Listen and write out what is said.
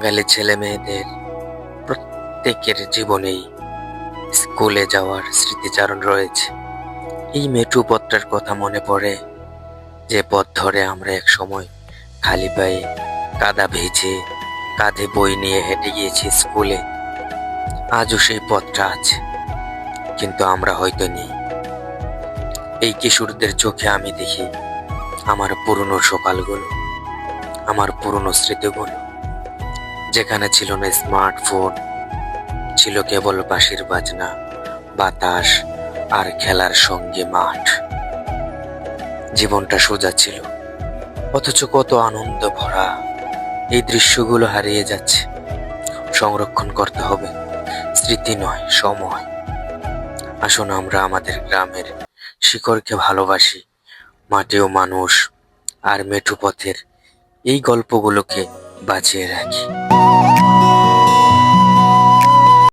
বাঙালি ছেলে মেয়েদের প্রত্যেকের জীবনেই স্কুলে যাওয়ার স্মৃতিচারণ রয়েছে। এই মেঠো পথটার কথা মনে পড়ে, যে পথ ধরে আমরা এক সময় খালি পায়ে কাদা ভিজে কাঁধে বই নিয়ে হেঁটে গিয়েছি স্কুলে। আজও সেই পথটা আছে, কিন্তু আমরা হয়তো নেই। এই কিশোরদের চোখে আমি দেখি আমার পুরনো সকালগুলো, আমার পুরনো স্মৃতিগুলো, যেখানে ছিল না স্মার্টফোন, ছিল কেবল বাঁশির বাজনা, বাতাস আর খেলার সঙ্গে মাঠ। জীবনটা সোজা ছিল, অথচ কত আনন্দ ভরা। এই দৃশ্যগুলো হারিয়ে যাচ্ছে। সংরক্ষণ করতে হবে, স্মৃতি নয় সময়। আসুন আমরা আমাদের গ্রামের শিকড়কে ভালোবাসি, মাটি ও মানুষ আর মেঠো পথের এই গল্পগুলোকে বাঁচিয়ে রাখি।